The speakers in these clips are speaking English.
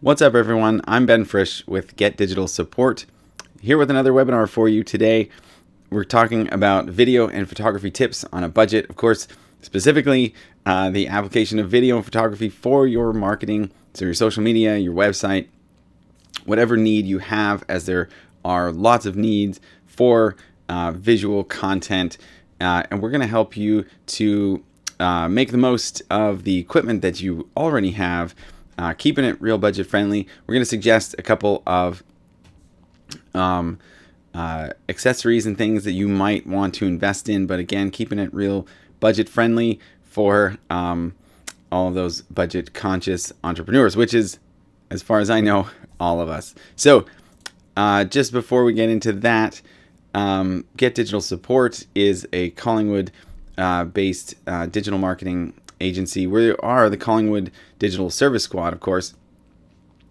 What's up, everyone? I'm Ben Frisch with Get Digital Support, here with another webinar for you today. We're talking about video and photography tips on a budget, of course, specifically the application of video and photography for your marketing, so your social media, your website, whatever need you have, as there are lots of needs for visual content, and we're going to help you to make the most of the equipment that you already have, keeping it real budget friendly. We're going to suggest a couple of accessories and things that you might want to invest in, but again, keeping it real budget friendly for all of those budget conscious entrepreneurs, which is, as far as I know, all of us. So just before we get into that, Get Digital Support is a Collingwood based digital marketing agency. We are the Collingwood Digital Service Squad, of course.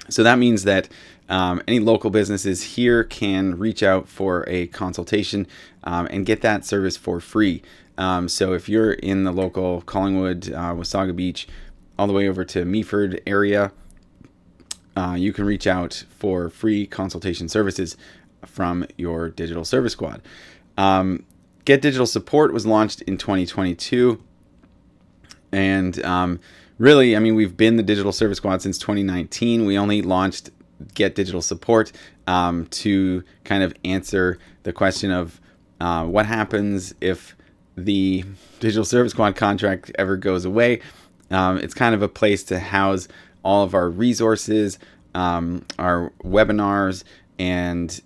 So that means that any local businesses here can reach out for a consultation and get that service for free. So if you're in the local Collingwood, Wasaga Beach, all the way over to Meaford area, you can reach out for free consultation services from your Digital Service Squad. Get Digital Support was launched in 2022. And really, I mean, we've been the Digital Service Squad since 2019. We only launched Get Digital Support to kind of answer the question of what happens if the Digital Service Squad contract ever goes away. It's kind of a place to house all of our resources, our webinars, and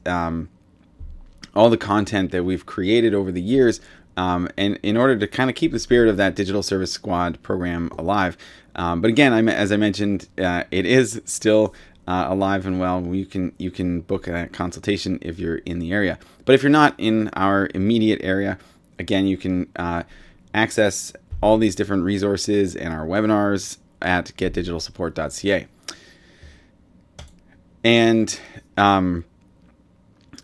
all the content that we've created over the years, and in order to kind of keep the spirit of that Digital Service Squad program alive. But again, as I mentioned, it is still alive and well. You can book a consultation if you're in the area. But if you're not in our immediate area, again, you can access all these different resources and our webinars at getdigitalsupport.ca. And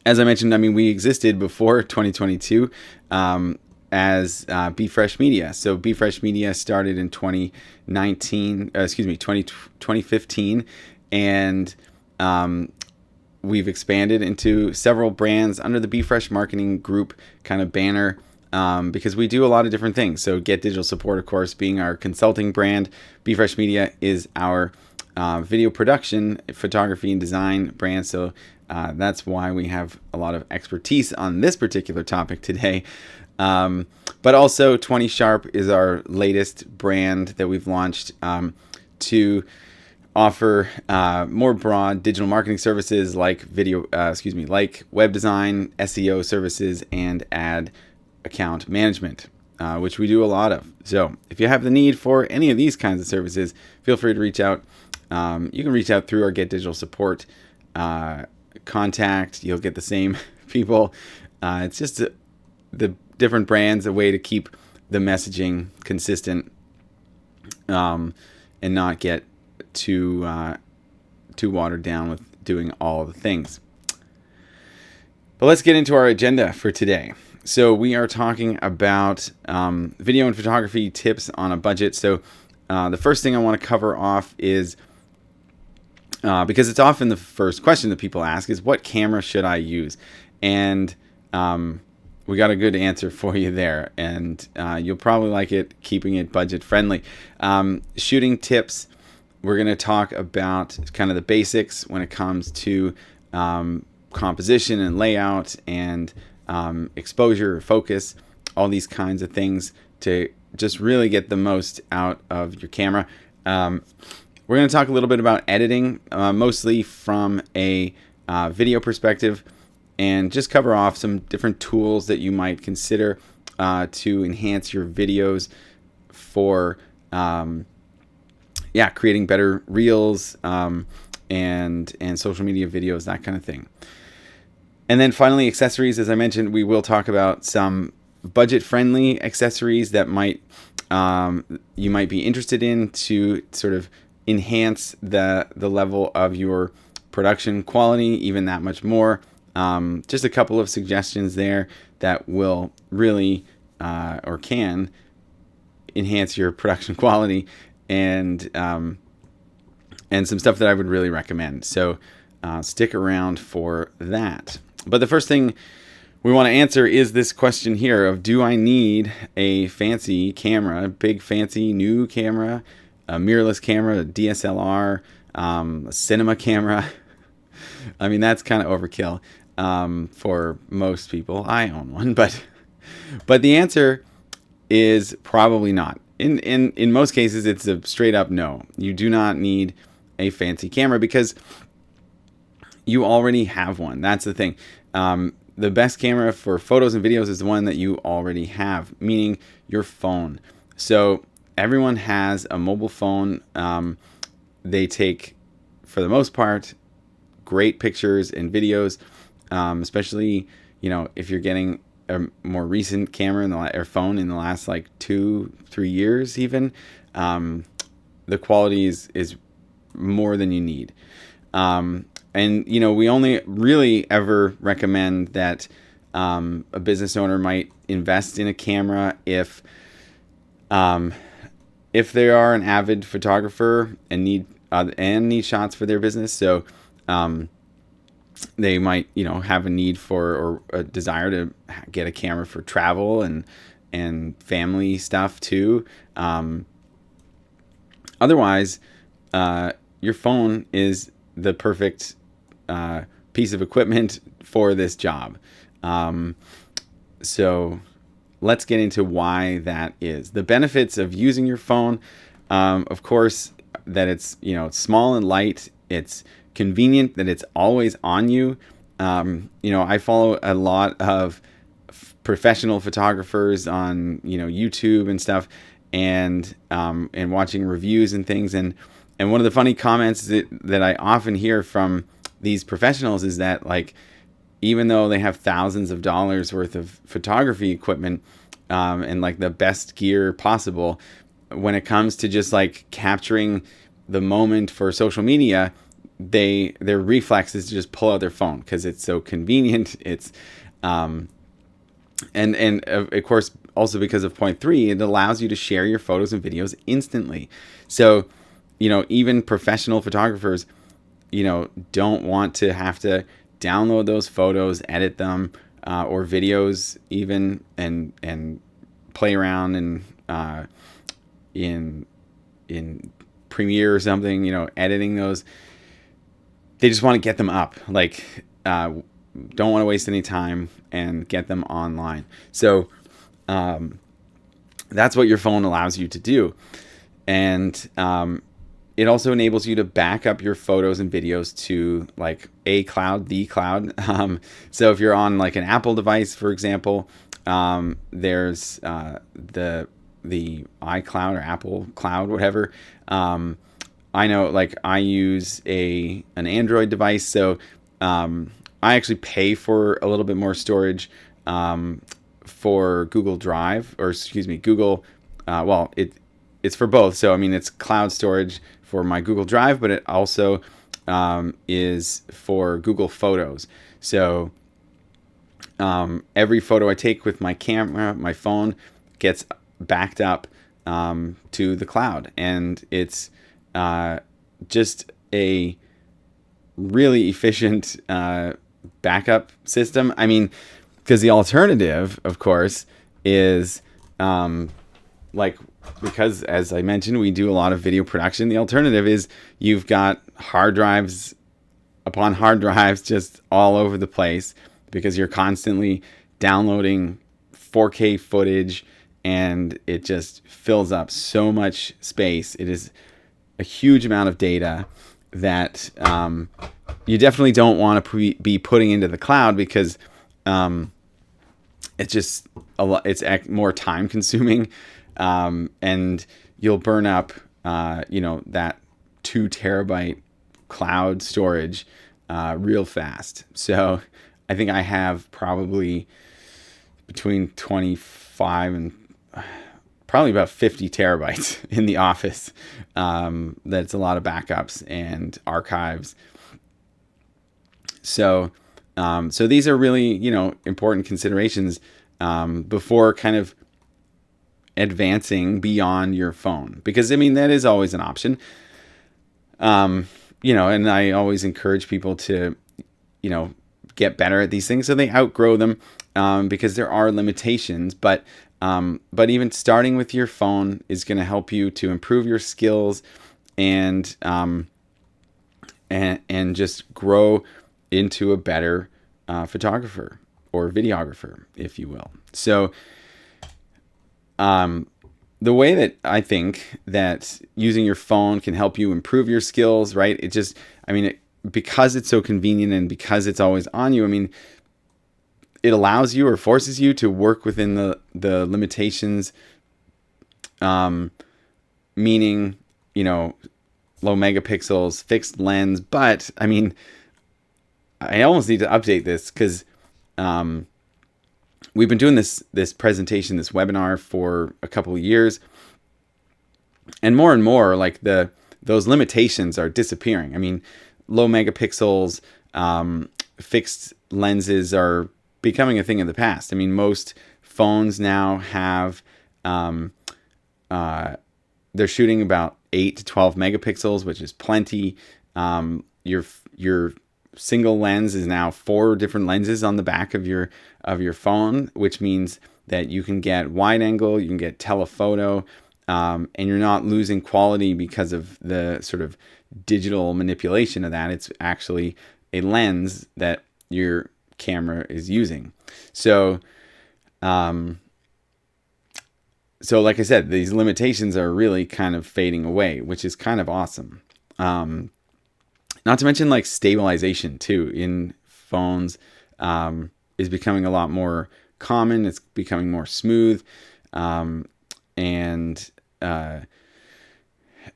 as I mentioned, I mean, we existed before 2022 as BeFresh Media. So BeFresh Media started in 2015, and we've expanded into several brands under the BeFresh Marketing Group kind of banner, because we do a lot of different things. So Get Digital Support, of course, being our consulting brand. BeFresh Media is our video production, photography, and design brand. So that's why we have a lot of expertise on this particular topic today. But also 20 Sharp is our latest brand that we've launched to offer more broad digital marketing services like like web design, SEO services, and ad account management, which we do a lot of. So if you have the need for any of these kinds of services, feel free to reach out. You can reach out through our Get Digital Support contact. You'll get the same people. It's just the different brands, a way to keep the messaging consistent, and not get too watered down with doing all the things. But let's get into our agenda for today. So we are talking about video and photography tips on a budget. So the first thing I want to cover off is, because it's often the first question that people ask, is what camera should I use? And we got a good answer for you there, and you'll probably like it, keeping it budget friendly. Shooting tips, we're going to talk about kind of the basics when it comes to composition and layout and exposure, focus, all these kinds of things to just really get the most out of your camera. We're going to talk a little bit about editing, mostly from a video perspective, and just cover off some different tools that you might consider to enhance your videos for creating better reels and social media videos, that kind of thing. And then finally, accessories. As I mentioned, we will talk about some budget-friendly accessories that you might be interested in to sort of enhance the level of your production quality even that much more. Just a couple of suggestions there that will really or can enhance your production quality and and some stuff that I would really recommend. So stick around for that. But the first thing we want to answer is this question here of, do I need a fancy camera, a big fancy new camera, a mirrorless camera, a DSLR, a cinema camera? I mean, that's kind of overkill for most people. I own one, but the answer is probably not. In most cases, it's a straight up no. You do not need a fancy camera because you already have one. That's the thing. The best camera for photos and videos is the one that you already have, meaning your phone. So everyone has a mobile phone. They take, for the most part, great pictures and videos, especially, if you're getting a more recent camera or phone in the last like 2-3 years even, the quality is more than you need. And, we only really ever recommend that a business owner might invest in a camera if they are an avid photographer and need shots for their business. So they might, have a need for or a desire to get a camera for travel and family stuff too. Otherwise, your phone is the perfect piece of equipment for this job. So let's get into why that is. The benefits of using your phone, of course, that it's small and light. It's convenient that it's always on you. I follow a lot of professional photographers on YouTube and stuff, and watching reviews and things. And one of the funny comments that I often hear from these professionals is that, like, even though they have thousands of dollars worth of photography equipment and like the best gear possible, when it comes to just like capturing the moment for social media, their reflex is to just pull out their phone because it's so convenient. It's and of course also because of point 3, it allows you to share your photos and videos instantly. So even professional photographers don't want to have to download those photos, edit them, or videos even, and play around in Premiere or something, editing those. They just want to get them up, don't want to waste any time and get them online. So that's what your phone allows you to do. And it also enables you to back up your photos and videos to like the cloud. So if you're on like an Apple device, for example, there's the iCloud or Apple Cloud, whatever. I know, like, I use an Android device, so I actually pay for a little bit more storage for Google Drive, or excuse me, Google. It's for both. So I mean, it's cloud storage for my Google Drive, but it also is for Google Photos. So every photo I take with my camera, my phone, gets backed up to the cloud, and it's just a really efficient backup system. I mean, because the alternative, of course, is because, as I mentioned, we do a lot of video production. The alternative is you've got hard drives upon hard drives just all over the place because you're constantly downloading 4K footage, and it just fills up so much space. It is a huge amount of data that you definitely don't want to be putting into the cloud, because it's just it's more time consuming, and you'll burn up that 2 terabyte cloud storage real fast. So I think I have probably between 25 and probably about 50 terabytes in the office. That's a lot of backups and archives. So these are really, important considerations before kind of advancing beyond your phone, because I mean, that is always an option. And I always encourage people to, get better at these things so they outgrow them, because there are limitations. But even starting with your phone is going to help you to improve your skills and just grow into a better photographer or videographer, if you will. So the way that I think that using your phone can help you improve your skills, right? Because it's so convenient and because it's always on you, it allows you or forces you to work within the limitations, meaning, low megapixels, fixed lens. But I almost need to update this because we've been doing this presentation, this webinar for a couple of years, and more like those limitations are disappearing. Low megapixels, fixed lenses are becoming a thing of the past. Most phones now have they're shooting about 8 to 12 megapixels, which is plenty. Your single lens is now 4 different lenses on the back of your phone, which means that you can get wide angle, you can get telephoto, and you're not losing quality because of the sort of digital manipulation of that. It's actually a lens that your camera is using. So like I said, these limitations are really kind of fading away, which is kind of awesome. Not to mention like stabilization too in phones is becoming a lot more common. It's becoming more smooth, and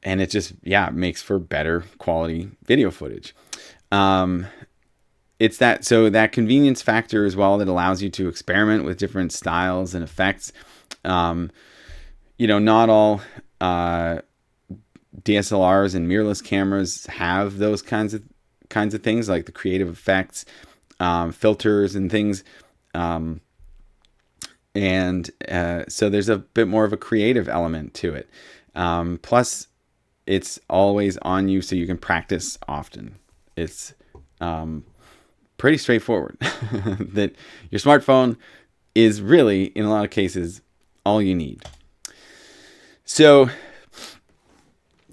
it just makes for better quality video footage. It's that convenience factor as well that allows you to experiment with different styles and effects. Not all DSLRs and mirrorless cameras have those kinds of things, like the creative effects, filters and things. So there's a bit more of a creative element to it. Plus it's always on you, so you can practice often. It's pretty straightforward that your smartphone is really, in a lot of cases, all you need. So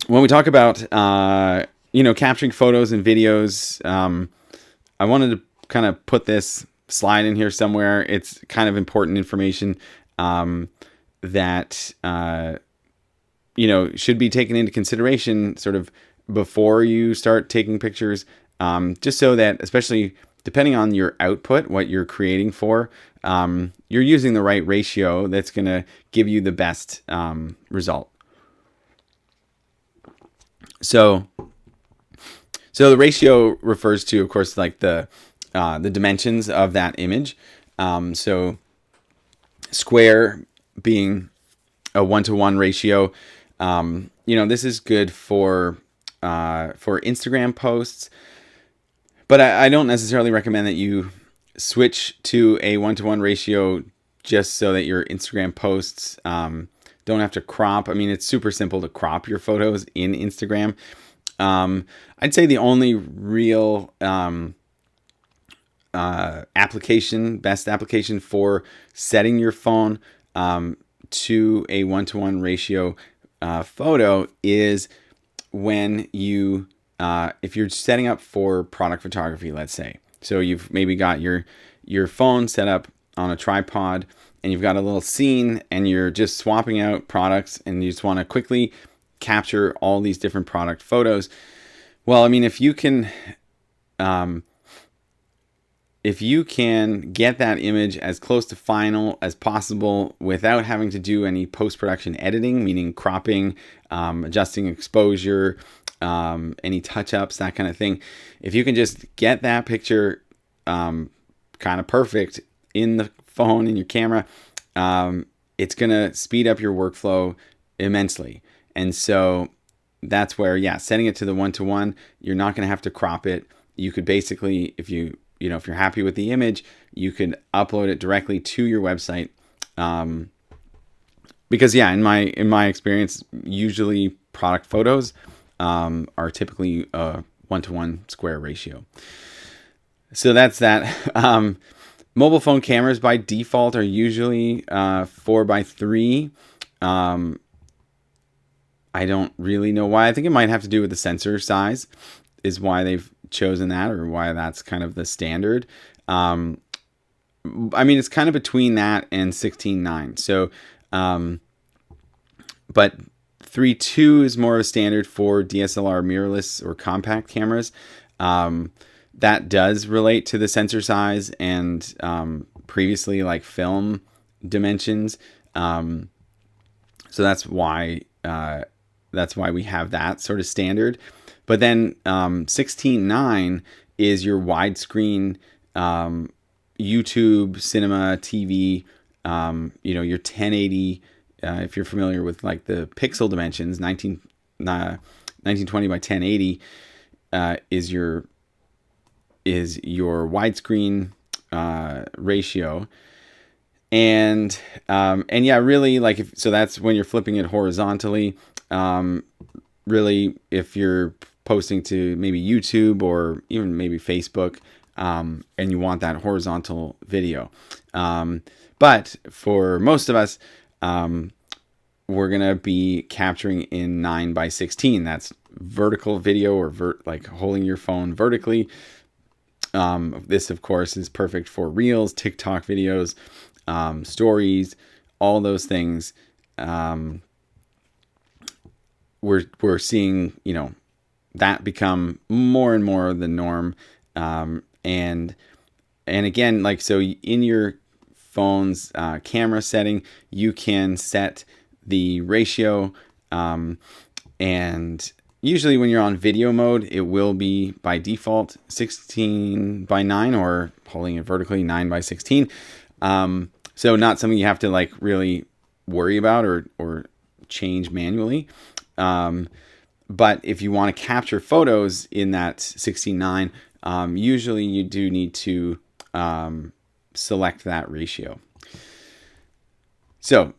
when we talk about, capturing photos and videos, I wanted to kind of put this slide in here somewhere. It's kind of important information that, should be taken into consideration sort of before you start taking pictures, just so that, especially depending on your output, what you're creating for, you're using the right ratio that's going to give you the best result. So the ratio refers to, of course, like the dimensions of that image. So square being a 1-to-1 ratio. This is good for Instagram posts, but I don't necessarily recommend that you switch to a 1-to-1 ratio just so that your Instagram posts don't have to crop. It's super simple to crop your photos in Instagram. I'd say the only real best application for setting your phone to a 1-to-1 ratio photo is when you if you're setting up for product photography, let's say. So you've maybe got your phone set up on a tripod and you've got a little scene and you're just swapping out products and you just want to quickly capture all these different product photos. Well, if you can get that image as close to final as possible without having to do any post-production editing, meaning cropping, adjusting exposure, any touch-ups, that kind of thing. If you can just get that picture kind of perfect in the phone, in your camera, it's going to speed up your workflow immensely. And so that's where, setting it to the 1-to-1, you're not going to have to crop it. You could basically, if you're happy with the image, you could upload it directly to your website. Because in my experience, usually product photos are typically a 1:1 square ratio. So that's that. Mobile phone cameras by default are usually 4:3. I don't really know why. I think it might have to do with the sensor size is why they've chosen that, or why that's kind of the standard. I mean, it's kind of between that and 16:9. So, but 3:2 is more of a standard for DSLR mirrorless or compact cameras. That does relate to the sensor size and previously like film dimensions. So that's why we have that sort of standard. But then 16:9 is your widescreen YouTube, cinema, TV, your 1080. If you're familiar with like the pixel dimensions, 1920 by 1080 is your widescreen ratio. And yeah, really, like so that's when you're flipping it horizontally. Really, if you're posting to maybe YouTube or even maybe Facebook, and you want that horizontal video. But for most of us, we're gonna be capturing in 9:16. That's vertical video, or like holding your phone vertically. This, of course, is perfect for Reels, TikTok videos, stories, all those things. We're seeing, that become more and more the norm. And again, like, so in your phone's camera setting, you can set the ratio, and usually when you're on video mode, it will be by default 16:9, or holding it vertically 9:16. So not something you have to like really worry about or change manually. But if you want to capture photos in that 16:9, usually you do need to select that ratio. So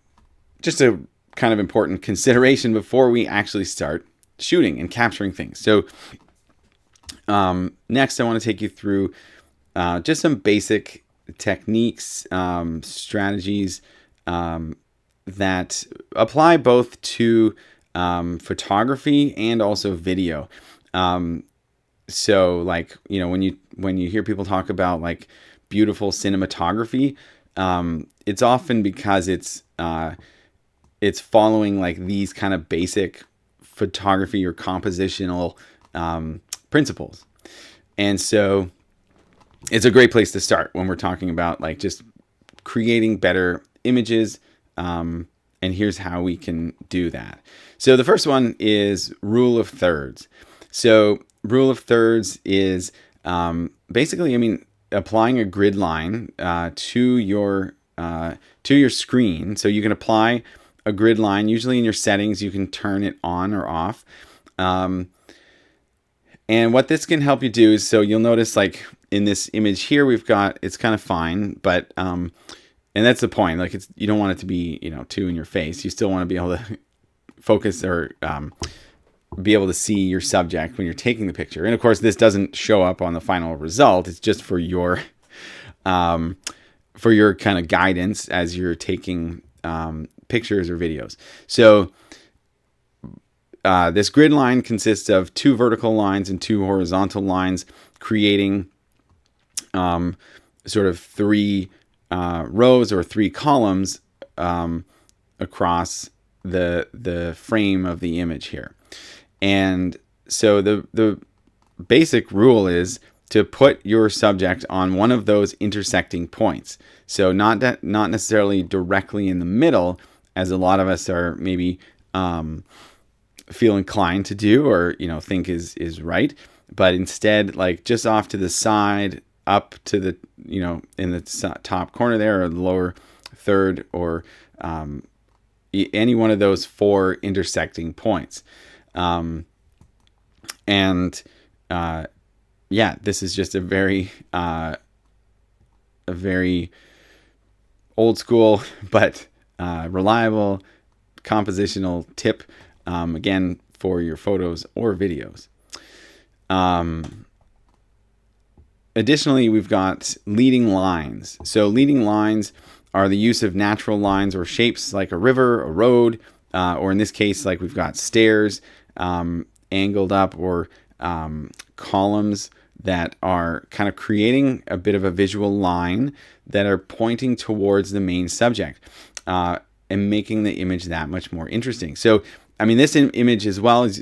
just a kind of important consideration before we actually start shooting and capturing things. So next I want to take you through just some basic techniques, strategies that apply both to photography and also video. So like, when you hear people talk about like beautiful cinematography, it's often because it's following like these kind of basic photography or compositional principles. And so it's a great place to start when we're talking about like just creating better images. And here's how we can do that. So the first one is rule of thirds. So rule of thirds is basically, applying a grid line to your screen. So you can apply a grid line. Usually in your settings, you can turn it on or off. And what this can help you do is, so you'll notice like in this image here, it's kind of fine, but and that's the point. Like you don't want it to be too in your face. You still want to be able to focus or be able to see your subject when you're taking the picture. And of course, this doesn't show up on the final result. It's just for your kind of guidance as you're taking pictures or videos. So this grid line consists of 2 vertical lines and 2 horizontal lines, creating sort of 3 rows or 3 columns across the frame of the image here. And so the basic rule is to put your subject on one of those intersecting points. So not necessarily directly in the middle, as a lot of us are maybe feel inclined to do, or think is right, but instead like just off to the side, up to the in the top corner there, or the lower third, or any one of those 4 intersecting points. This is just a very old school but reliable compositional tip. Again, for your photos or videos. Additionally, we've got leading lines. So leading lines are the use of natural lines or shapes like a river, a road, or in this case, like we've got stairs angled up, or columns that are kind of creating a bit of a visual line that are pointing towards the main subject and making the image that much more interesting. So, I mean, this image as well is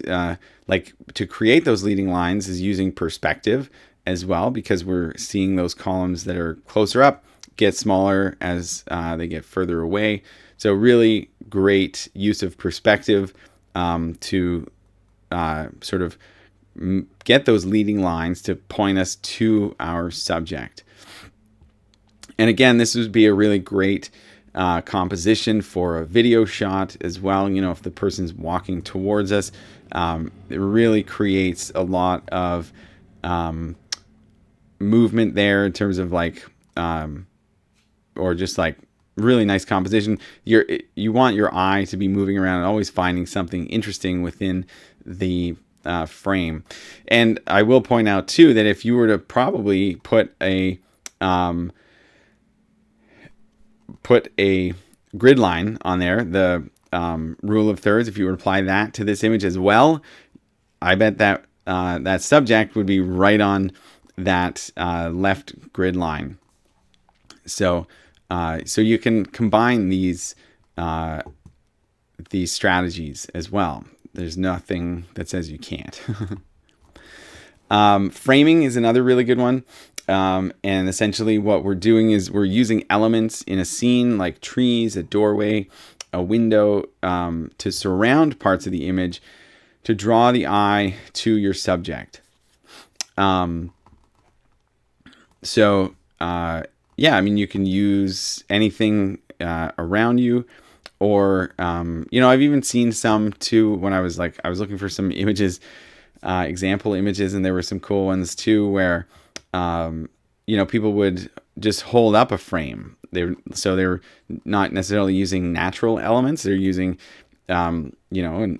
like to create those leading lines is using perspective as well, because we're seeing those columns that are closer up get smaller as they get further away. So really great use of perspective to sort of get those leading lines to point us to our subject. And again, this would be a really great composition for a video shot as well. You know, if the person's walking towards us, it really creates a lot of movement there in terms of like, or just like really nice composition. You want your eye to be moving around and always finding something interesting within the frame. And I will point out too that if you were to probably put a grid line on there, the rule of thirds, if you were to apply that to this image as well, I bet that that subject would be right on that left grid line. So you can combine these strategies as well. There's nothing that says you can't. Framing is another really good one. And essentially what we're doing is we're using elements in a scene like trees, a doorway, a window, to surround parts of the image to draw the eye to your subject. Yeah, I mean, you can use anything around you, or I've even seen some too when I was looking for some images, example images, and there were some cool ones too where people would just hold up a frame. They're not necessarily using natural elements. They're using an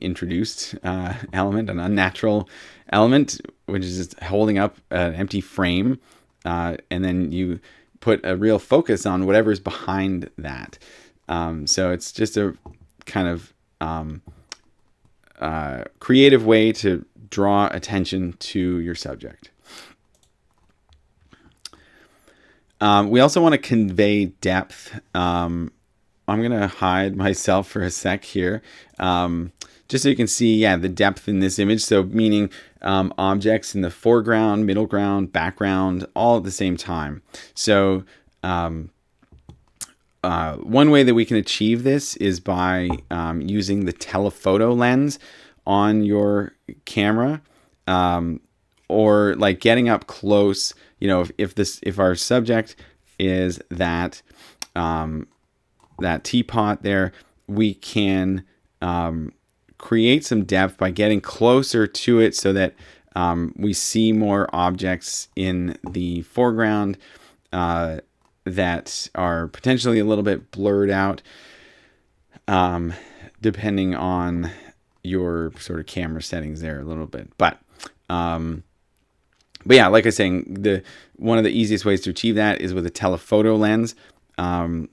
introduced element, an unnatural element, which is just holding up an empty frame, and then you put a real focus on whatever's behind that. So it's just a kind of creative way to draw attention to your subject. We also want to convey depth. I'm going to hide myself for a sec here, just so you can see, the depth in this image. So meaning objects in the foreground, middle ground, background, all at the same time. So one way that we can achieve this is by using the telephoto lens on your camera, or like getting up close. If our subject is that teapot there, we can create some depth by getting closer to it so that we see more objects in the foreground that are potentially a little bit blurred out, depending on your sort of camera settings there a little bit. But yeah, like I was saying, one of the easiest ways to achieve that is with a telephoto lens, and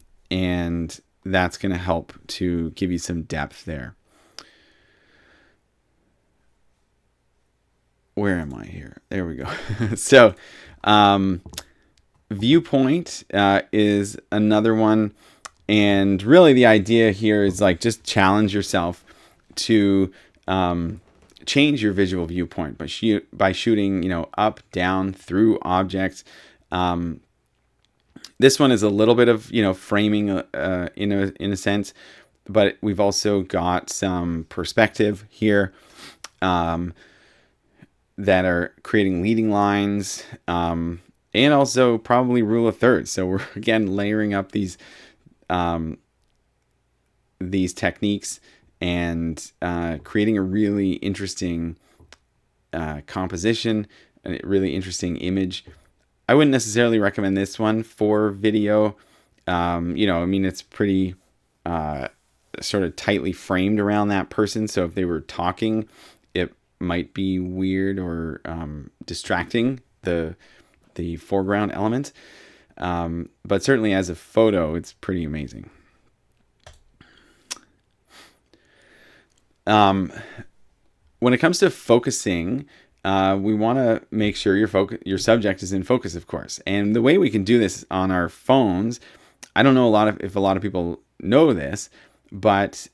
that's going to help to give you some depth there. Where am I here? There we go. So, viewpoint is another one, and really the idea here is like just challenge yourself to change your visual viewpoint by shooting, up, down, through objects. This one is a little bit of framing in a sense, but we've also got some perspective here that are creating leading lines, and also probably rule of thirds. So we're again layering up these techniques and creating a really interesting composition, a really interesting image. I wouldn't necessarily recommend this one for video. It's pretty sort of tightly framed around that person. So if they were talking, it might be weird or distracting the foreground element. But certainly as a photo, it's pretty amazing. When it comes to focusing, we want to make sure your subject is in focus, of course. And the way we can do this on our phones, I don't know if a lot of people know this, but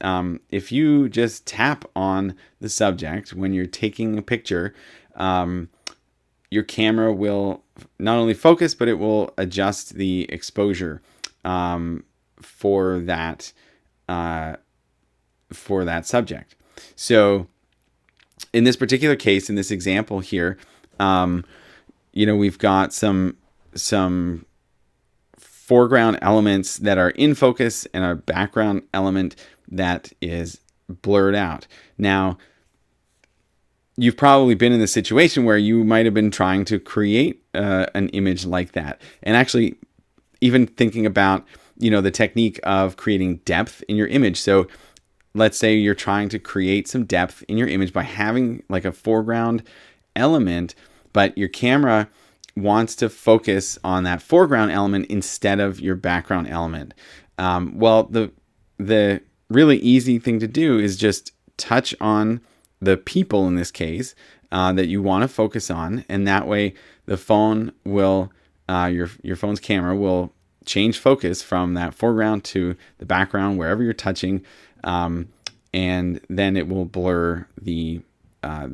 if you just tap on the subject when you're taking a picture, your camera will not only focus, but it will adjust the exposure for that subject. So in this particular case, in this example here, we've got some foreground elements that are in focus and a background element that is blurred out. Now, you've probably been in the situation where you might have been trying to create an image like that. And actually, even thinking about, the technique of creating depth in your image. So let's say you're trying to create some depth in your image by having like a foreground element, but your camera wants to focus on that foreground element instead of your background element. Well, the really easy thing to do is just touch on the people in this case that you want to focus on, and that way the phone will your phone's camera will change focus from that foreground to the background wherever you're touching, and then it will blur the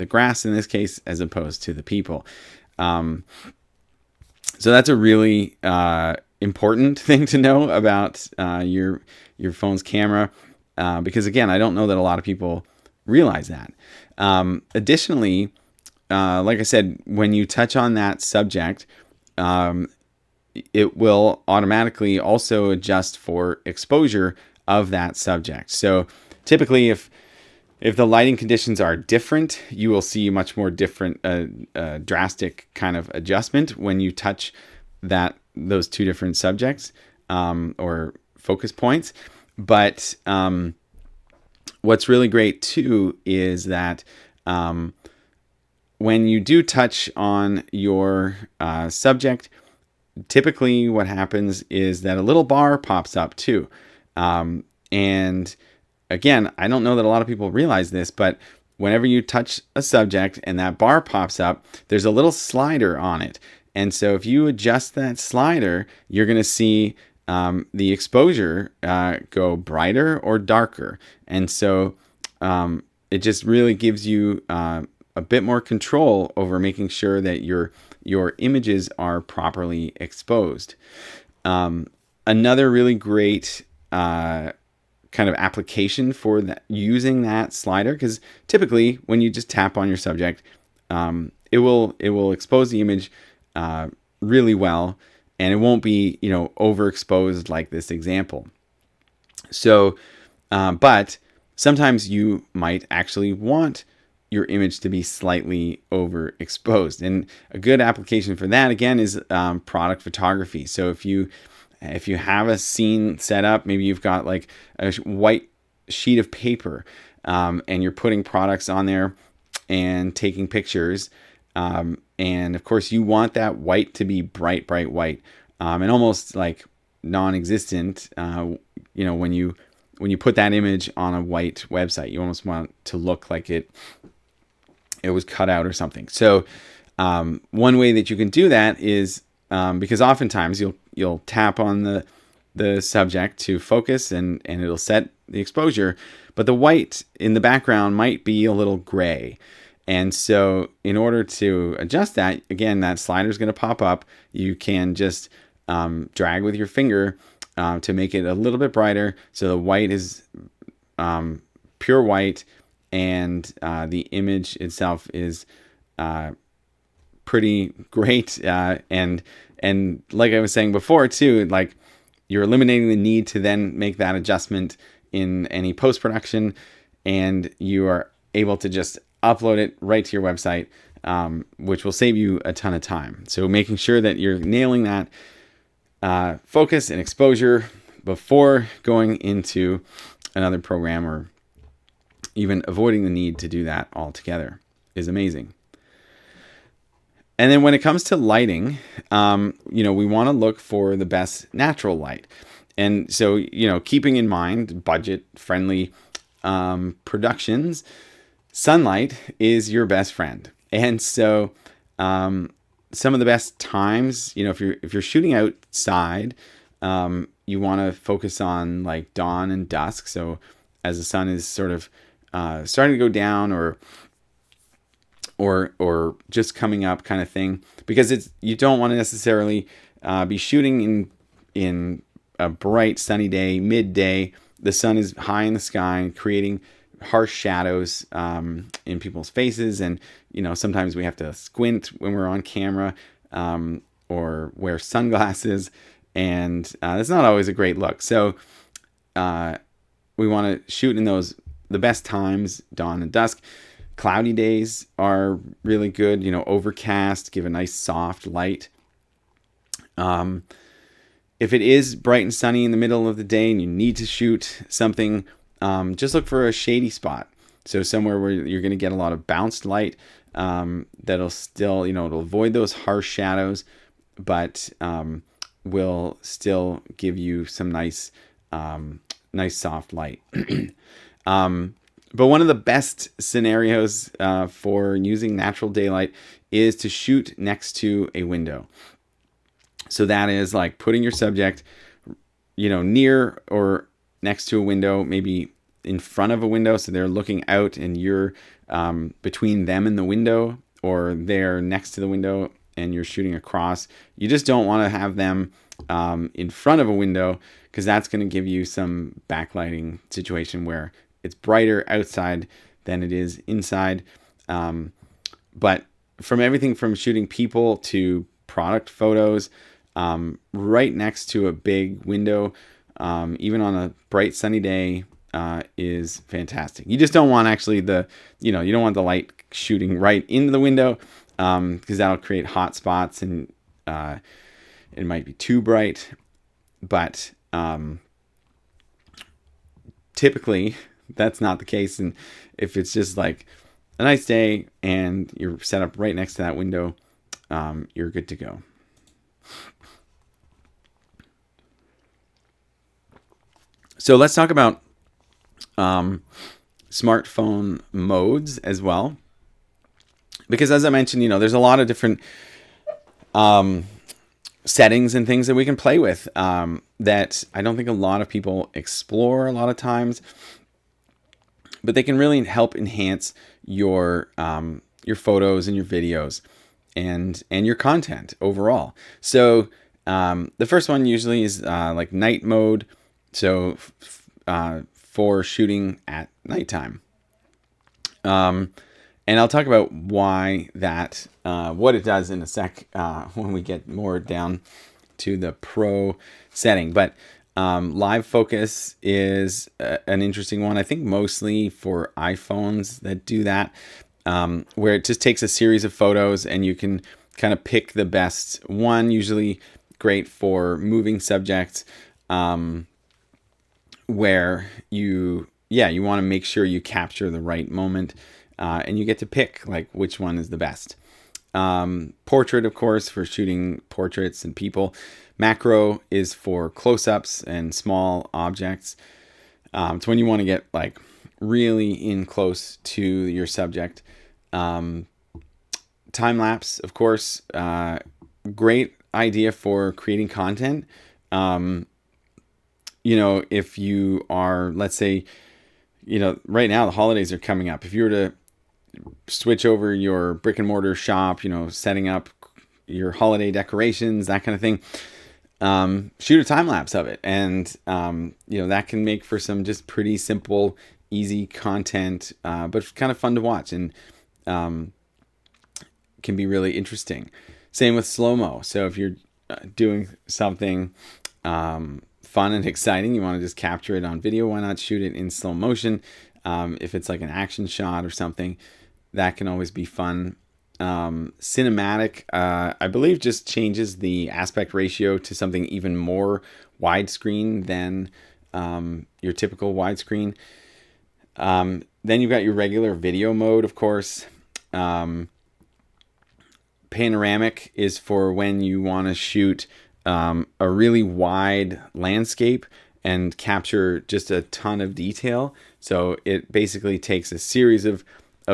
grass in this case as opposed to the people. So that's a really important thing to know about your phone's camera, because again, I don't know that a lot of people realize that. Additionally, like I said, when you touch on that subject, it will automatically also adjust for exposure of that subject. So typically, if the lighting conditions are different, you will see much more different, drastic kind of adjustment when you touch those two different subjects or focus points. But what's really great too is that when you do touch on your subject, typically what happens is that a little bar pops up too. And again, I don't know that a lot of people realize this, but whenever you touch a subject and that bar pops up, there's a little slider on it. And so if you adjust that slider, you're going to see the exposure go brighter or darker. And so it just really gives you a bit more control over making sure that your images are properly exposed. Another really great kind of application for that, using that slider, because typically when you just tap on your subject, it will expose the image really well, and it won't be overexposed like this example. So, but sometimes you might actually want your image to be slightly overexposed, and a good application for that again is product photography. So if you have a scene set up, maybe you've got like a white sheet of paper, and you're putting products on there and taking pictures. And of course you want that white to be bright white, and almost like non-existent. When you put that image on a white website, you almost want to look like it was cut out or something. So one way that you can do that is, because oftentimes you'll tap on the subject to focus and it'll set the exposure, but the white in the background might be a little gray. And so in order to adjust that, again, that slider is going to pop up. You can just drag with your finger to make it a little bit brighter. So the white is pure white, and the image itself is pretty great. And like I was saying before too, like you're eliminating the need to then make that adjustment in any post-production, and you are able to just upload it right to your website, which will save you a ton of time. So making sure that you're nailing that focus and exposure before going into another program, or even avoiding the need to do that altogether is amazing. And then when it comes to lighting, we want to look for the best natural light. And so, keeping in mind budget-friendly productions, sunlight is your best friend. And so some of the best times, if you're shooting outside, you want to focus on like dawn and dusk. So as the sun is sort of starting to go down, or just coming up, kind of thing, because you don't want to necessarily be shooting in a bright sunny day, midday. The sun is high in the sky, creating harsh shadows in people's faces, and sometimes we have to squint when we're on camera, or wear sunglasses, and that's not always a great look. So we want to shoot in the best times, dawn and dusk. Cloudy days are really good, overcast, give a nice soft light. If it is bright and sunny in the middle of the day and you need to shoot something, just look for a shady spot. So somewhere where you're going to get a lot of bounced light, that'll still, it'll avoid those harsh shadows, but will still give you some nice soft light. But one of the best scenarios for using natural daylight is to shoot next to a window. So that is like putting your subject, near or next to a window, maybe in front of a window, so they're looking out and you're between them and the window, or they're next to the window and you're shooting across. You just don't want to have them in front of a window, because that's going to give you some backlighting situation where it's brighter outside than it is inside. But from everything from shooting people to product photos, right next to a big window, even on a bright sunny day, is fantastic. You just don't want you don't want the light shooting right into the window, because that'll create hot spots, and it might be too bright. But typically that's not the case. And if it's just like a nice day and you're set up right next to that window, you're good to go. So let's talk about smartphone modes as well, because as I mentioned, there's a lot of different settings and things that we can play with that I don't think a lot of people explore a lot of times, but they can really help enhance your photos and your videos and your content overall. So the first one usually is like night mode. So for shooting at nighttime. And I'll talk about why that, what it does in a sec when we get more down to the pro setting. But live focus is an interesting one. I think mostly for iPhones that do that, where it just takes a series of photos and you can kind of pick the best one, usually great for moving subjects, where you want to make sure you capture the right moment, and you get to pick like which one is the best. Portrait, of course, for shooting portraits and people. Macro is for close-ups and small objects. It's when you want to get like really in close to your subject. Time lapse, of course, great idea for creating content. If you are, let's say, right now the holidays are coming up. If you were to switch over your brick and mortar shop, setting up your holiday decorations, that kind of thing, shoot a time lapse of it. And, that can make for some just pretty simple, easy content, but kind of fun to watch, and can be really interesting. Same with slow-mo. So if you're doing something fun and exciting, you want to just capture it on video, why not shoot it in slow motion? If it's like an action shot or something, that can always be fun. Cinematic, I believe, just changes the aspect ratio to something even more widescreen than your typical widescreen. Then you've got your regular video mode, of course. Panoramic is for when you want to shoot a really wide landscape and capture just a ton of detail. So it basically takes a series of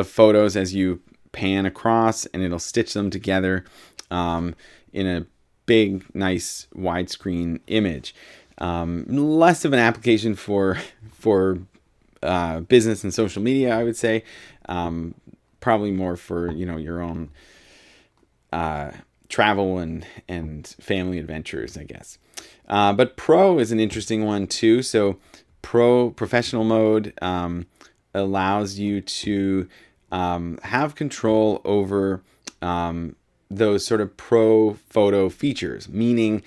photos as you pan across, and it'll stitch them together in a big, nice widescreen image. Less of an application for business and social media, I would say. Probably more for your own travel and family adventures, I guess. But Pro is an interesting one too. So professional mode allows you to have control over those sort of pro photo features, meaning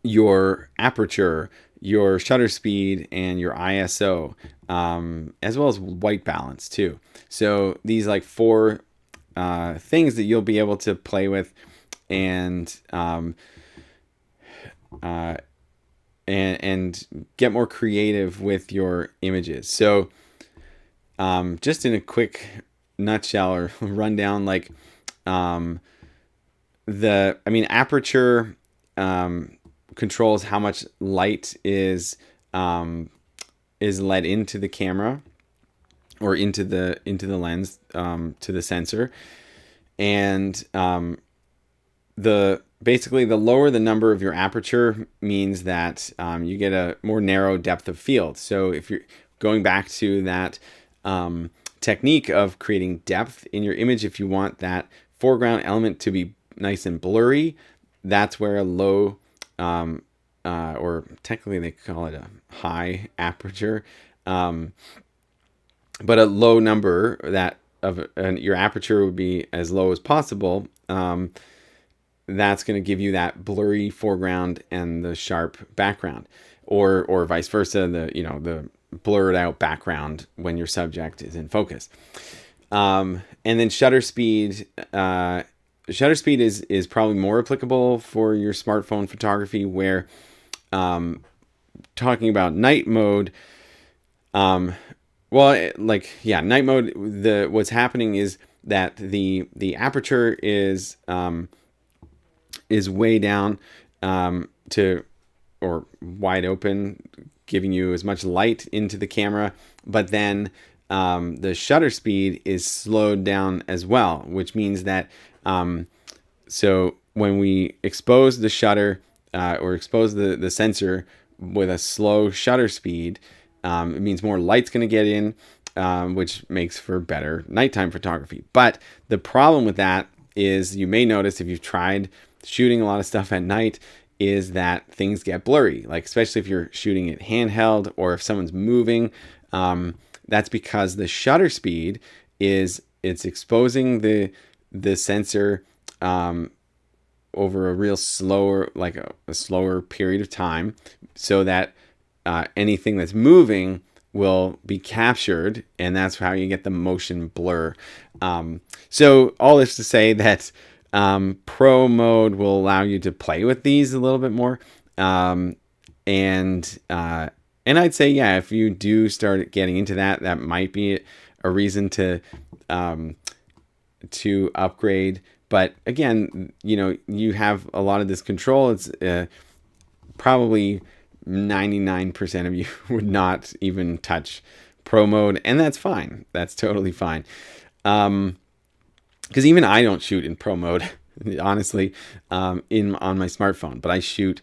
your aperture, your shutter speed, and your ISO, as well as white balance too. So these like 4 things that you'll be able to play with and get more creative with your images. So just in a quick nutshell or rundown, like aperture controls how much light is let into the camera or into the lens, to the sensor. And basically the lower the number of your aperture means that you get a more narrow depth of field. So if you're going back to that technique of creating depth in your image, if you want that foreground element to be nice and blurry, that's where a low or technically they call it a high aperture, but a low number that of your aperture would be as low as possible. That's going to give you that blurry foreground and the sharp background, or vice versa, the blurred out background when your subject is in focus. And then shutter speed. Shutter speed is probably more applicable for your smartphone photography, where talking about night mode. Night mode. What's happening is that the aperture is way down or wide open, giving you as much light into the camera, but then the shutter speed is slowed down as well, which means that so when we expose the shutter or expose the sensor with a slow shutter speed, it means more light's going to get in, which makes for better nighttime photography. But the problem with that is, you may notice if you've tried shooting a lot of stuff at night, is that things get blurry, like especially if you're shooting it handheld or if someone's moving. That's because the shutter speed it's exposing the sensor over a real slower, like a slower period of time, so that anything that's moving will be captured, and that's how you get the motion blur. So all this to say that Pro mode will allow you to play with these a little bit more, and I'd say, yeah, if you do start getting into that might be a reason to upgrade. But again, you have a lot of this control. It's probably 99% of you would not even touch Pro mode, and that's fine. That's totally fine. Because even I don't shoot in Pro mode, honestly, on my smartphone, but I shoot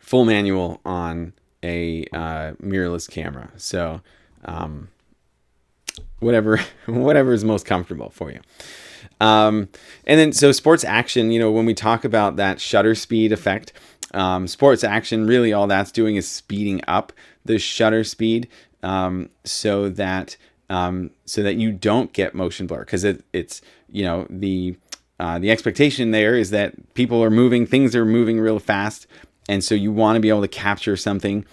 full manual on a mirrorless camera. So whatever is most comfortable for you. And then so sports action, when we talk about that shutter speed effect, sports action, really all that's doing is speeding up the shutter speed, so that you don't get motion blur, because it's the expectation there is that people are moving, things are moving real fast, and so you want to be able to capture something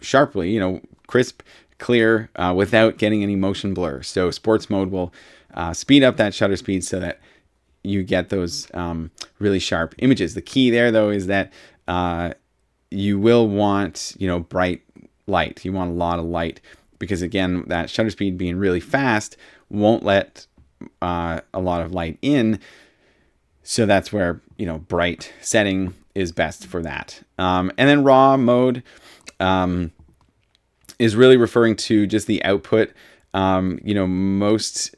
sharply, crisp, clear, without getting any motion blur. So sports mode will speed up that shutter speed so that you get those really sharp images. The key there, though, is that you will want, bright light. You want a lot of light because, again, that shutter speed being really fast won't let a lot of light in. So that's where, bright setting is best for that. And then raw mode is really referring to just the output. Most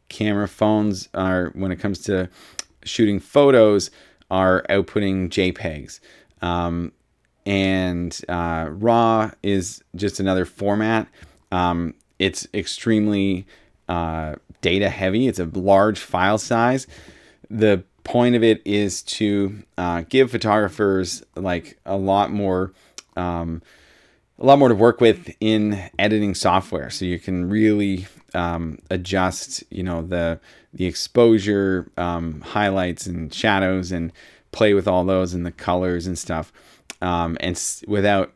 camera phones are, when it comes to shooting photos, are outputting JPEGs. And RAW is just another format. It's extremely data heavy. It's a large file size. The point of it is to give photographers like a lot more to work with in editing software, so you can really adjust, the exposure, highlights and shadows, and play with all those and the colors and stuff, and without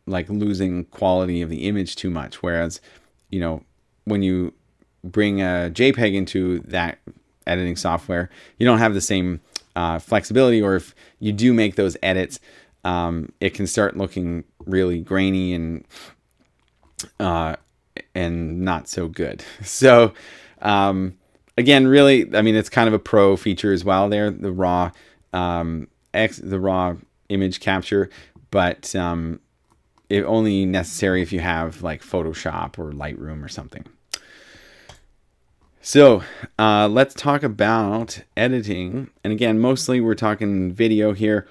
like losing quality of the image too much. Whereas, when you bring a JPEG into that editing software, you don't have the same flexibility, or if you do make those edits, it can start looking really grainy and not so good. So again, really, it's kind of a pro feature as well there, the raw image capture, but it only necessary if you have like Photoshop or Lightroom or something. So let's talk about editing. And again, mostly we're talking video here.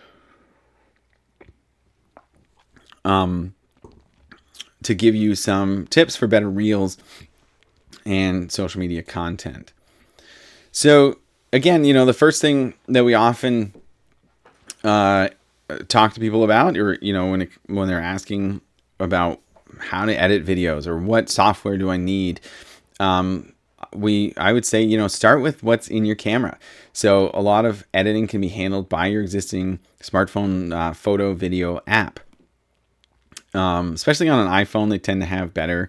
To give you some tips for better reels and social media content. So again, the first thing that we often talk to people about, or when they're asking about how to edit videos or what software do I need, I would say, start with what's in your camera. So a lot of editing can be handled by your existing smartphone photo video app. Especially on an iPhone, they tend to have better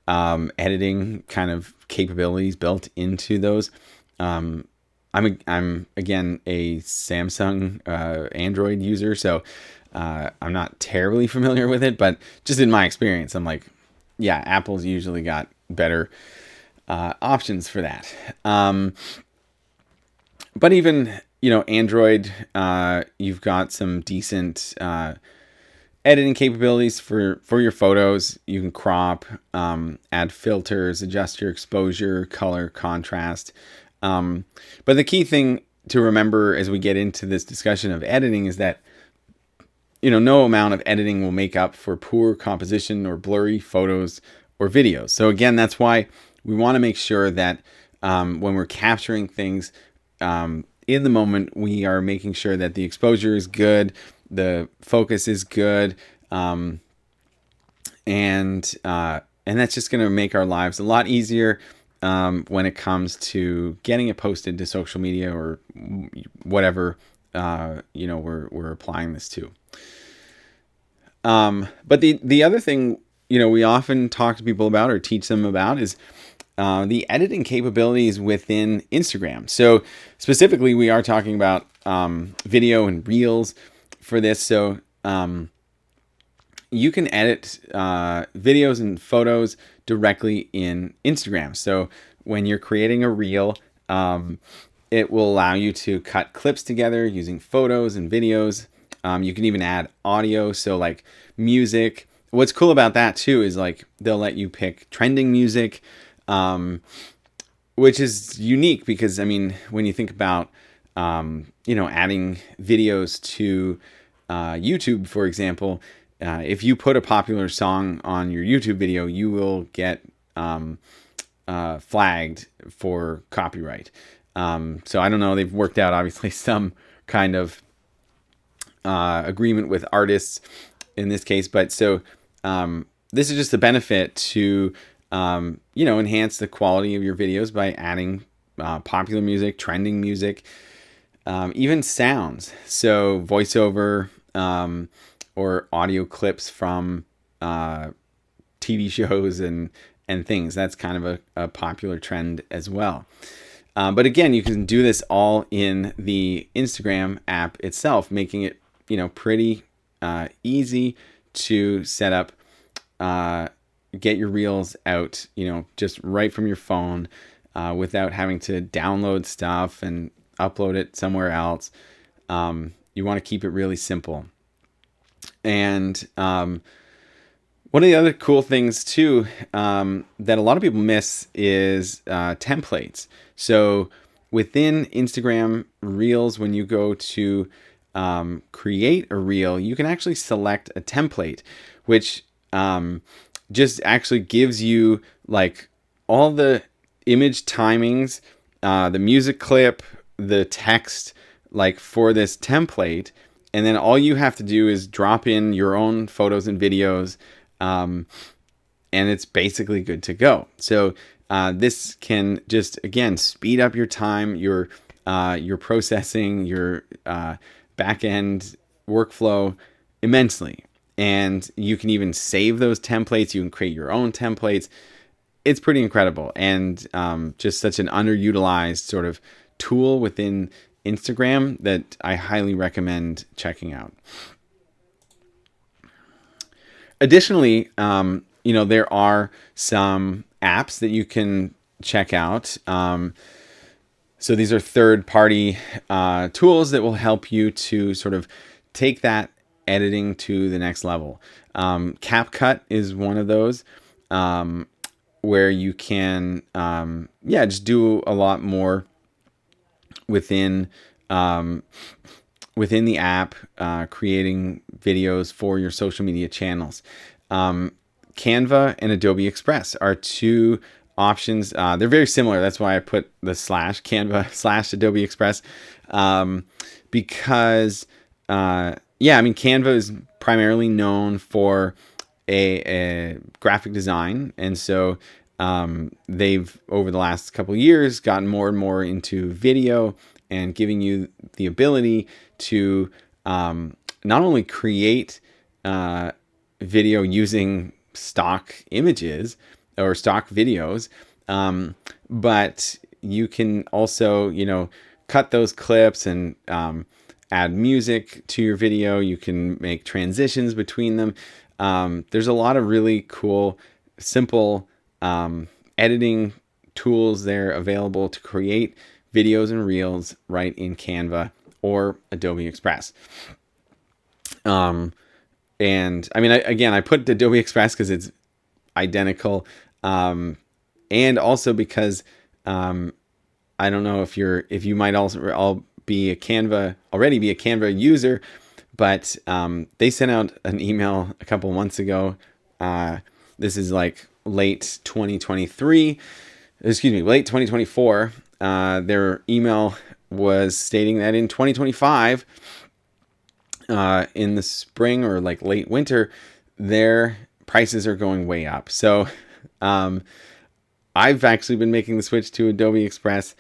editing kind of capabilities built into those. I'm again a Samsung Android user, so I'm not terribly familiar with it, but just in my experience, I'm like, yeah, Apple's usually got better options for that. But even Android, you've got some decent editing capabilities for your photos. You can crop, add filters, adjust your exposure, color, contrast. But the key thing to remember as we get into this discussion of editing is that, no amount of editing will make up for poor composition or blurry photos or videos. So again, that's why we want to make sure that when we're capturing things in the moment, we are making sure that the exposure is good, the focus is good, and that's just going to make our lives a lot easier when it comes to getting it posted to social media or whatever we're applying this to. But the other thing we often talk to people about or teach them about is the editing capabilities within Instagram. So specifically, we are talking about video and reels for this. So you can edit videos and photos directly in Instagram. So when you're creating a reel, it will allow you to cut clips together using photos and videos. You can even add audio, so like music. What's cool about that too is like they'll let you pick trending music, which is unique because when you think about adding videos to YouTube, for example, if you put a popular song on your YouTube video, you will get flagged for copyright. So I don't know. They've worked out obviously some kind of agreement with artists in this case, but so this is just a benefit to enhance the quality of your videos by adding popular music, trending music, even sounds. So voiceover or audio clips from TV shows and things. That's kind of a popular trend as well. But again, you can do this all in the Instagram app itself, making it, pretty easy to set up, get your reels out, just right from your phone, without having to download stuff and upload it somewhere else. You want to keep it really simple. And one of the other cool things too, that a lot of people miss is templates. So within Instagram Reels, when you go to create a reel, you can actually select a template, which just actually gives you like all the image timings, the music clip, the text, like for this template. And then all you have to do is drop in your own photos and videos, and it's basically good to go. So this can just, again, speed up your time, your processing, your back-end workflow immensely. And you can even save those templates. You can create your own templates. It's pretty incredible, and just such an underutilized sort of tool within Instagram that I highly recommend checking out. Additionally, there are some apps that you can check out. So these are third-party tools that will help you to sort of take that editing to the next level. CapCut is one of those, where you can, just do a lot more within the app, creating videos for your social media channels. Canva and Adobe Express are two options. They're very similar. That's why I put the /Canva/ Adobe Express, because Canva is primarily known for a graphic design, and so they've, over the last couple of years, gotten more and more into video and giving you the ability to not only create video using stock images or stock videos, but you can also, cut those clips and add music to your video. You can make transitions between them. There's a lot of really cool, simple editing tools there available to create videos and reels right in Canva or Adobe Express. I put Adobe Express because it's identical, and also because I don't know if you might also all be a Canva user, but they sent out an email a couple months ago. This is like late 2024. Their email was stating that in 2025, in the spring or like late winter, their prices are going way up. So I've actually been making the switch to Adobe Express.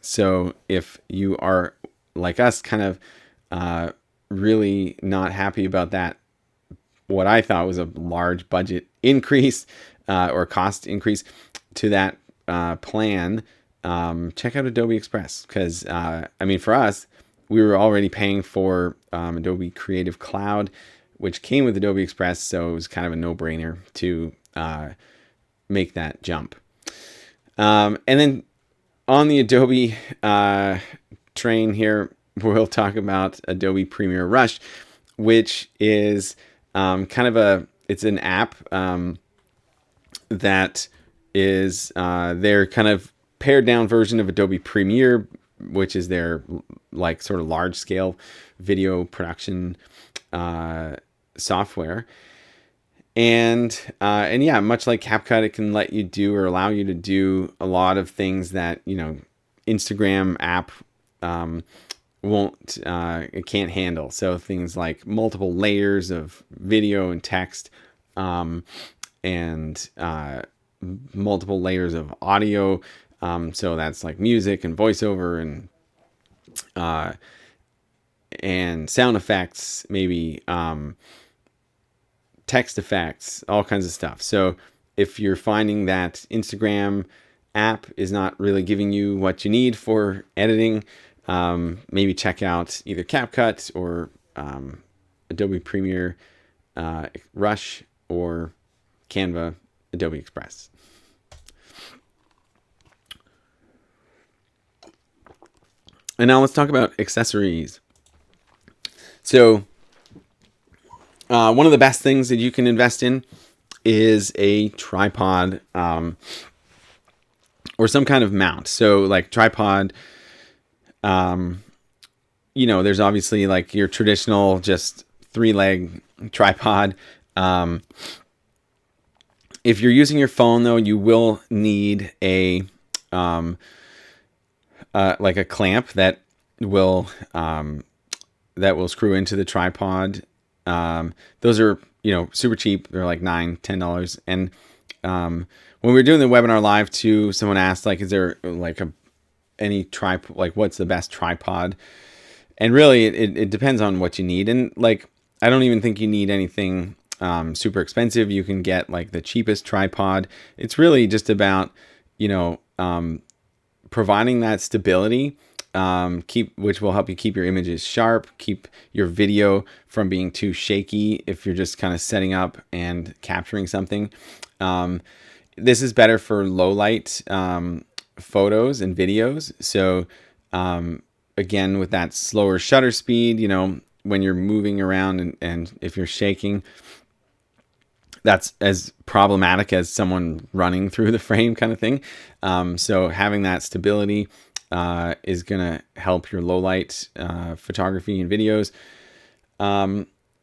So if you are like us, kind of really not happy about that, what I thought was a large budget increase or cost increase to that plan, check out Adobe Express, because for us, we were already paying for Adobe Creative Cloud, which came with Adobe Express, so it was kind of a no-brainer to make that jump. And then on the Adobe train here, we'll talk about Adobe Premiere Rush, which is it's an app that is their kind of pared down version of Adobe Premiere, which is their like sort of large scale video production software. And much like CapCut, it can let you do or allow you to do a lot of things that, Instagram app it can't handle. So things like multiple layers of video and text, and multiple layers of audio. So that's like music and voiceover and sound effects, maybe text effects, all kinds of stuff. So if you're finding that Instagram app is not really giving you what you need for editing, maybe check out either CapCut or Adobe Premiere Rush or Canva Adobe Express. And now let's talk about accessories. So one of the best things that you can invest in is a tripod or some kind of mount. So like tripod, there's obviously like your traditional just 3-leg tripod. If you're using your phone though, you will need a like a clamp that will screw into the tripod. Those are, super cheap. They're like $9-10. And when we were doing the webinar live too, someone asked like, is there like what's the best tripod? And really it depends on what you need. And like, I don't even think you need anything super expensive. You can get like the cheapest tripod. It's really just about, providing that stability, which will help you keep your images sharp, keep your video from being too shaky if you're just kind of setting up and capturing something. This is better for low light photos and videos. So again, with that slower shutter speed, when you're moving around and if you're shaking, that's as problematic as someone running through the frame kind of thing. So having that stability is going to help your low light photography and videos.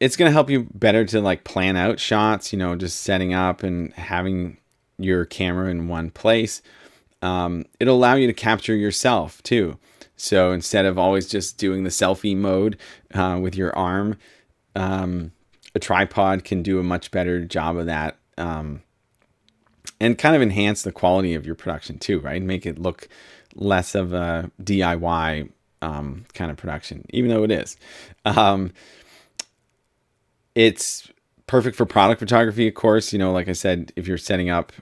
It's going to help you better to like plan out shots, just setting up and having your camera in one place. It'll allow you to capture yourself too. So instead of always just doing the selfie mode with your arm, a tripod can do a much better job of that, and kind of enhance the quality of your production too, right? Make it look less of a DIY kind of production, even though it is. It's perfect for product photography, of course. Like I said, if you're setting up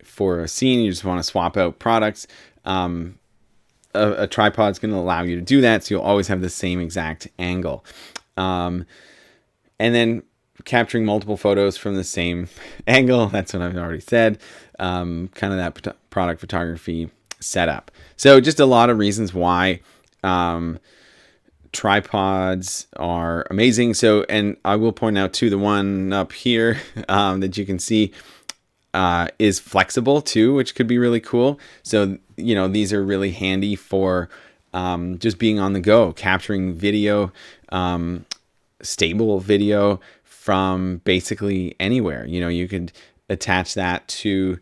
for a scene, you just want to swap out products. A tripod is going to allow you to do that, so you'll always have the same exact angle. And then capturing multiple photos from the same angle. That's what I've already said. Kind of that product photography setup. So just a lot of reasons why tripods are amazing. So, and I will point out too, the one up here that you can see is flexible too, which could be really cool. So, these are really handy for just being on the go, capturing video, stable video from basically anywhere. You could attach that to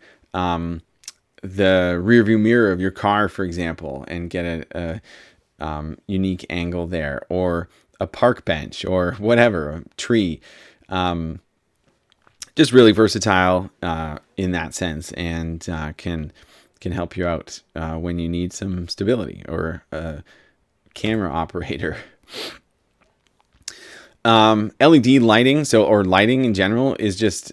the rear view mirror of your car, for example, and get a unique angle there, or a park bench, or whatever, a tree. Just really versatile in that sense, and can help you out when you need some stability, or a camera operator. LED lighting, or lighting in general, is just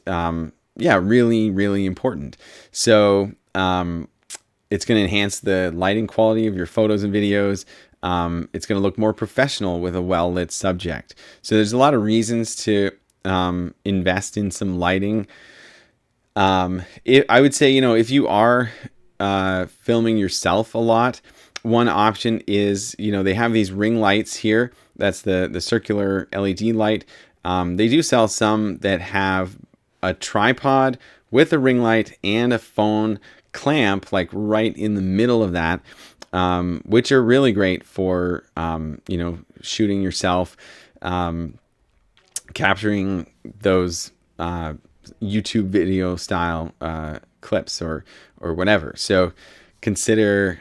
really, really important. So it's going to enhance the lighting quality of your photos and videos. It's going to look more professional with a well-lit subject. So there's a lot of reasons to invest in some lighting. I would say, if you are filming yourself a lot, one option is, they have these ring lights here. That's the circular LED light. They do sell some that have a tripod with a ring light and a phone clamp, like right in the middle of that, which are really great for, shooting yourself, capturing those YouTube video style clips or whatever. So consider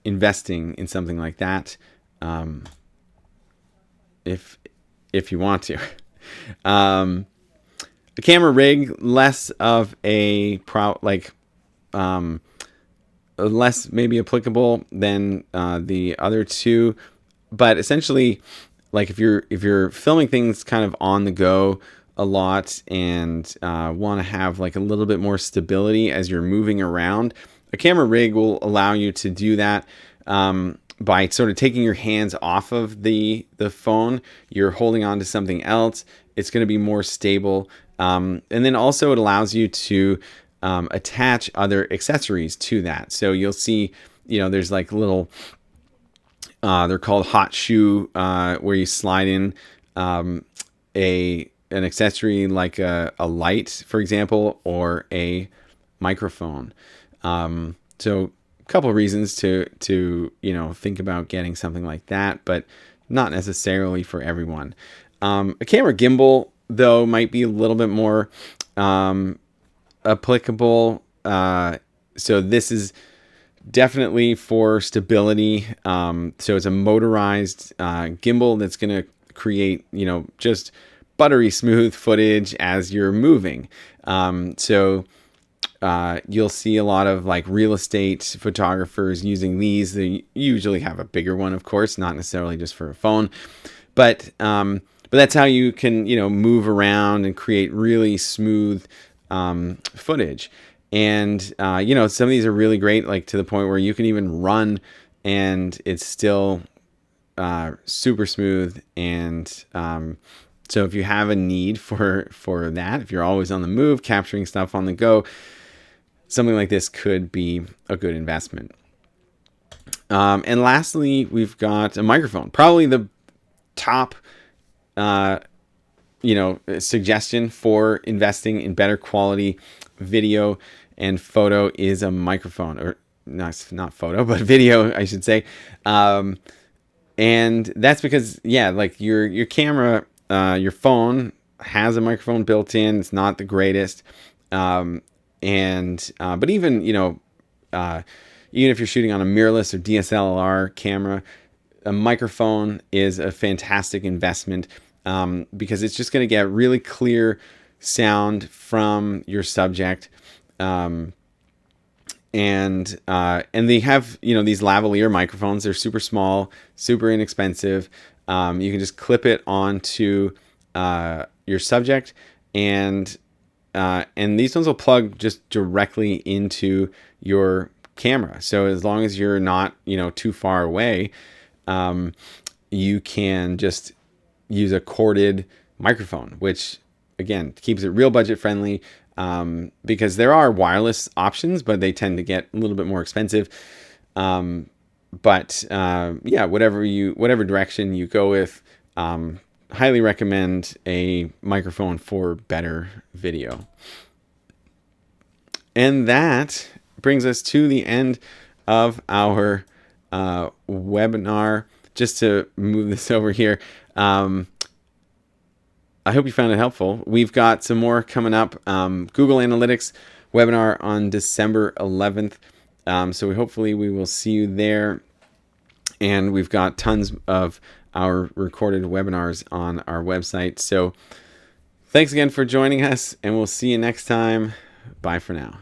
investing in something like that if you want to. The camera rig, less of a less maybe applicable than the other two, but essentially, like if you're filming things kind of on the go, a lot and want to have like a little bit more stability as you're moving around, a camera rig will allow you to do that. By sort of taking your hands off of the phone, you're holding on to something else. It's going to be more stable. And then also it allows you to attach other accessories to that. So you'll see, there's like little, they're called hot shoe, where you slide in an accessory like a light, for example, or a microphone. So a couple of reasons to think about getting something like that, but not necessarily for everyone. A camera gimbal, though, might be a little bit more applicable. So this is definitely for stability. So it's a motorized gimbal that's going to create, just buttery smooth footage as you're moving. So you'll see a lot of like real estate photographers using these. They usually have a bigger one, of course, not necessarily just for a phone, but that's how you can, move around and create really smooth footage. And, some of these are really great, like to the point where you can even run and it's still super smooth. And so if you have a need for that, if you're always on the move, capturing stuff on the go, something like this could be a good investment. And lastly, we've got a microphone. Probably the top suggestion for investing in better quality video and photo is a microphone, or not photo, but video, I should say. And that's because, like your camera, your phone has a microphone built in. It's not the greatest. But even, even if you're shooting on a mirrorless or DSLR camera, a microphone is a fantastic investment, because it's just going to get really clear sound from your subject. And they have, these lavalier microphones. They're super small, super inexpensive. You can just clip it onto your subject, and these ones will plug just directly into your camera. So as long as you're not, too far away, you can just use a corded microphone, which again keeps it real budget friendly, because there are wireless options, but they tend to get a little bit more expensive. Whatever direction you go with, highly recommend a microphone for better video. And that brings us to the end of our webinar. Just to move this over here, I hope you found it helpful. We've got some more coming up. Google Analytics webinar on December 11th. So hopefully we will see you there. And we've got tons of our recorded webinars on our website. So thanks again for joining us, and we'll see you next time. Bye for now.